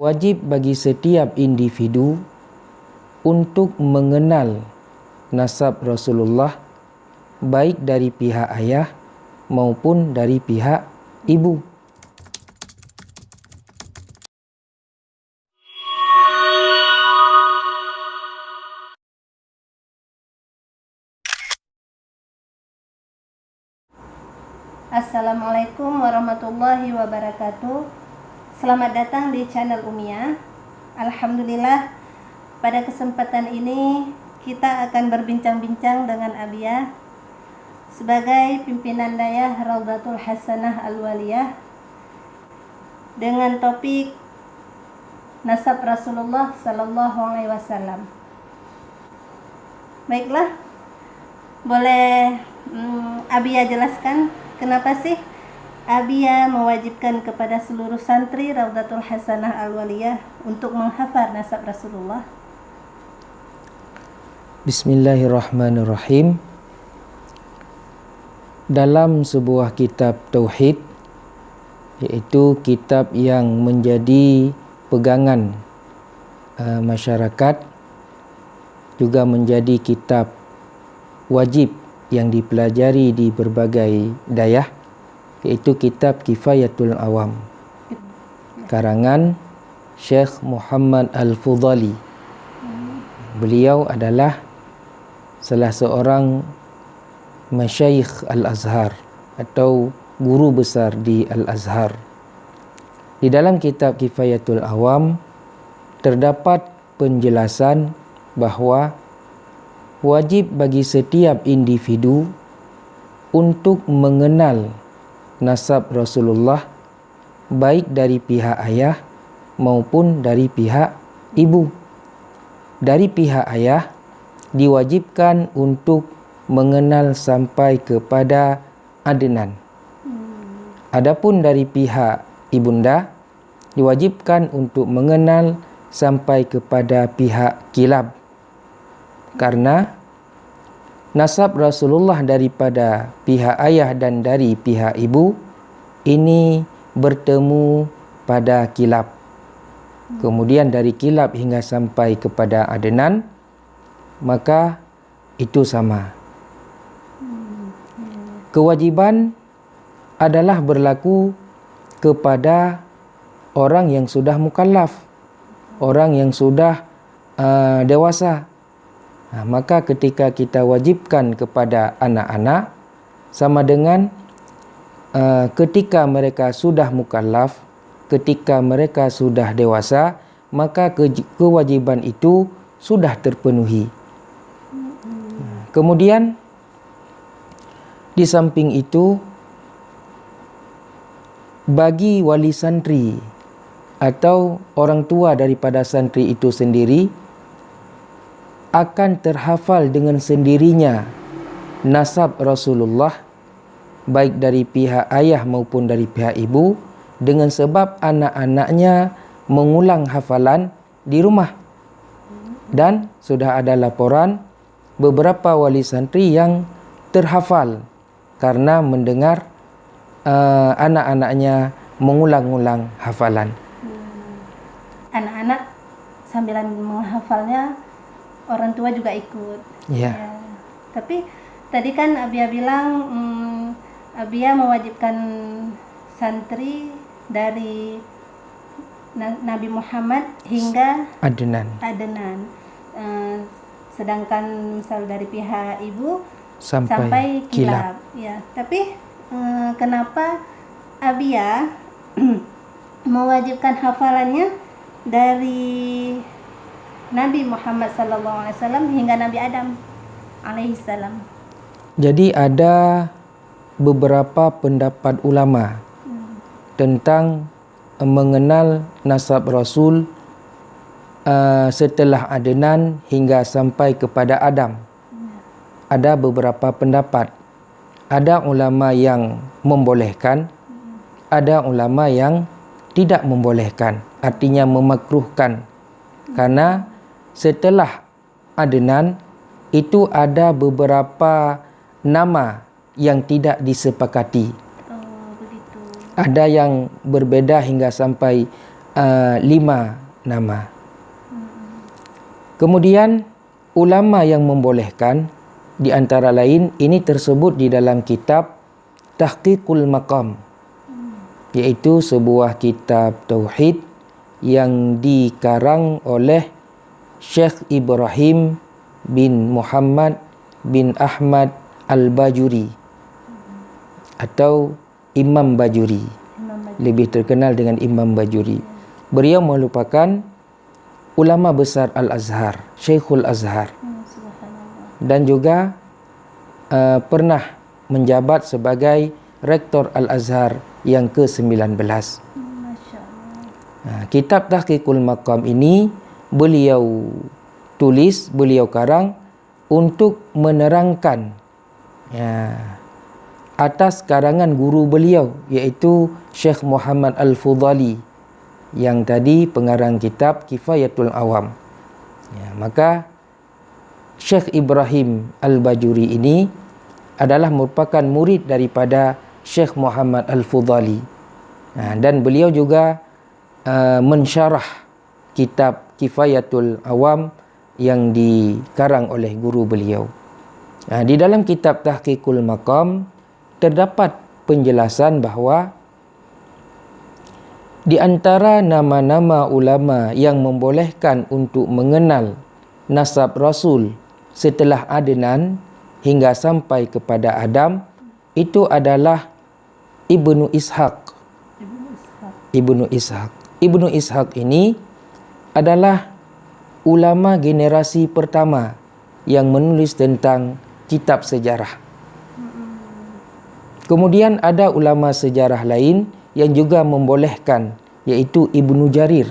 Wajib bagi setiap individu untuk mengenal nasab Rasulullah baik dari pihak ayah maupun dari pihak ibu. Assalamualaikum warahmatullahi wabarakatuh. Selamat datang di channel Umia. Alhamdulillah, pada kesempatan ini kita akan berbincang-bincang dengan Abia sebagai pimpinan dayah Raudhatul Hasanah Al-Waliyah dengan topik nasab Rasulullah Sallallahu Alaihi Wasallam. Baiklah, boleh Abia jelaskan kenapa sih Abia mewajibkan kepada seluruh santri Raudhatul Hasanah Al-Waliyah untuk menghafal nasab Rasulullah? Bismillahirrahmanirrahim. Dalam sebuah kitab tauhid, iaitu kitab yang menjadi pegangan masyarakat, juga menjadi kitab wajib yang dipelajari di berbagai dayah, iaitu kitab Kifayatul Awam karangan Syekh Muhammad Al-Fudhali. Beliau adalah salah seorang masyayikh Al-Azhar atau guru besar di Al-Azhar. Di dalam kitab Kifayatul Awam terdapat penjelasan bahawa wajib bagi setiap individu untuk mengenal nasab Rasulullah baik dari pihak ayah maupun dari pihak ibu. Dari pihak ayah diwajibkan untuk mengenal sampai kepada Adnan. Adapun dari pihak ibunda diwajibkan untuk mengenal sampai kepada pihak Kilab. Karena nasab Rasulullah daripada pihak ayah dan dari pihak ibu ini bertemu pada Kilab. Kemudian dari Kilab hingga sampai kepada Adnan, maka itu sama. Kewajiban adalah berlaku kepada orang yang sudah mukallaf, orang yang sudah dewasa. Maka ketika kita wajibkan kepada anak-anak, sama dengan ketika mereka sudah mukallaf, ketika mereka sudah dewasa, maka kewajiban itu sudah terpenuhi. Kemudian di samping itu, bagi wali santri atau orang tua daripada santri itu sendiri, akan terhafal dengan sendirinya nasab Rasulullah baik dari pihak ayah maupun dari pihak ibu, dengan sebab anak-anaknya mengulang hafalan di rumah. Dan sudah ada laporan beberapa wali santri yang terhafal karena mendengar anak-anaknya mengulang-ulang hafalan. Anak-anak sambilan menghafalnya, orang tua juga ikut. Ya. Tapi tadi kan Abia bilang Abia mewajibkan santri dari Nabi Muhammad hingga Adnan. Sedangkan misal dari pihak ibu sampai Kilab. Ya. Tapi kenapa Abia mewajibkan hafalannya dari Nabi Muhammad SAW hingga Nabi Adam alaihissalam? Jadi ada beberapa pendapat ulama tentang mengenal nasab Rasul setelah Adnan hingga sampai kepada Adam. Ada beberapa pendapat. Ada ulama yang membolehkan, ada ulama yang tidak membolehkan, artinya memakruhkan. Karena setelah Adnan itu ada beberapa nama yang tidak disepakati. Begitu. Ada yang berbeza hingga sampai 5 nama. Kemudian ulama yang membolehkan di antara lain ini tersebut di dalam kitab Tahqiqul Maqam, iaitu sebuah kitab tauhid yang dikarang oleh Syekh Ibrahim bin Muhammad bin Ahmad Al-Bajuri atau Imam Bajuri, lebih terkenal dengan Imam Bajuri. Beliau merupakan ulama besar Al-Azhar, Syekhul Azhar, dan juga pernah menjabat sebagai rektor Al-Azhar yang ke-19. Kitab Tahqiqul Maqam ini beliau tulis, beliau karang untuk menerangkan atas karangan guru beliau, iaitu Syekh Muhammad Al-Fudhali yang tadi pengarang kitab Kifayatul Awam. Maka Syekh Ibrahim Al-Bajuri ini adalah merupakan murid daripada Syekh Muhammad Al-Fudhali, dan beliau juga mensyarah kitab Kifayatul Awam yang dikarang oleh guru beliau. Di dalam kitab Tahqiqul Maqam terdapat penjelasan bahawa di antara nama-nama ulama yang membolehkan untuk mengenal nasab Rasul setelah Adnan hingga sampai kepada Adam itu adalah Ibnu Ishaq. Ibnu Ishaq ini adalah ulama generasi pertama yang menulis tentang kitab sejarah. Kemudian ada ulama sejarah lain yang juga membolehkan, iaitu Ibnu Jarir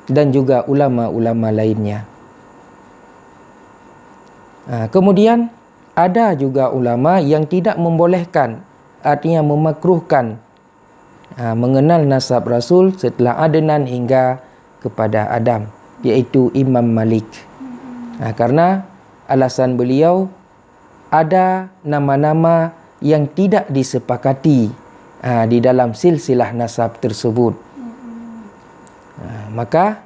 dan juga ulama-ulama lainnya. Kemudian ada juga ulama yang tidak membolehkan, artinya memakruhkan mengenal nasab Rasul setelah Adnan hingga kepada Adam, iaitu Imam Malik. Karena alasan beliau ada nama-nama yang tidak disepakati di dalam silsilah nasab tersebut. Maka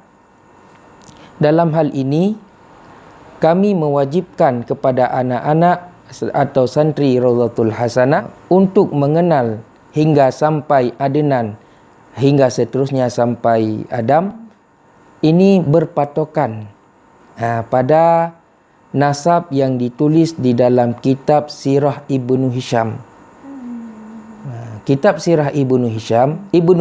dalam hal ini kami mewajibkan kepada anak-anak atau santri Raudhatul Hasanah untuk mengenal hingga sampai Adnan hingga seterusnya sampai Adam ini berpatokan pada nasab yang ditulis di dalam kitab Sirah Ibnu Hisham. Kitab Sirah Ibnu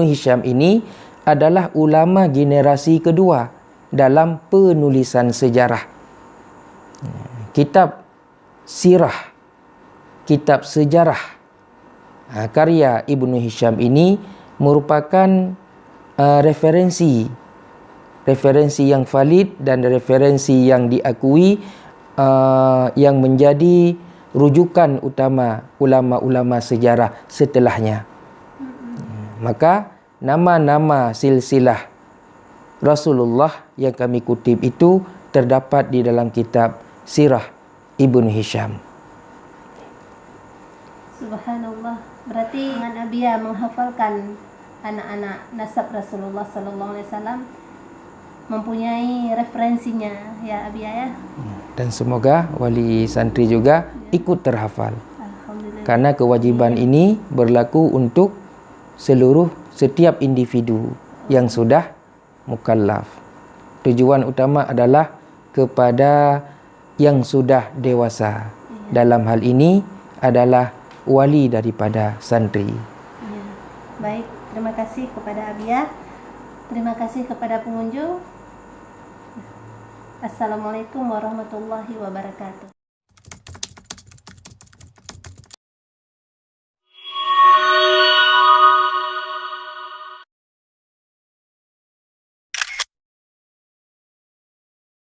Hisham ini adalah ulama generasi kedua dalam penulisan sejarah. Kitab Sirah, kitab sejarah karya Ibnu Hisham ini merupakan referensi yang valid dan referensi yang diakui, yang menjadi rujukan utama ulama-ulama sejarah setelahnya. Maka nama-nama silsilah Rasulullah yang kami kutip itu terdapat di dalam kitab Sirah Ibnu Hisham. Subhanallah. Berarti dengan Abia menghafalkan anak-anak nasab Rasulullah sallallahu alaihi wasallam mempunyai referensinya ya Abia ya. Dan semoga wali santri juga ikut terhafal. Alhamdulillah. Karena kewajiban ini berlaku untuk setiap individu yang sudah mukallaf. Tujuan utama adalah kepada yang sudah dewasa. Dalam hal ini adalah wali daripada santri. Ya. Baik, terima kasih kepada Abia. Terima kasih kepada pengunjung. Assalamualaikum warahmatullahi wabarakatuh.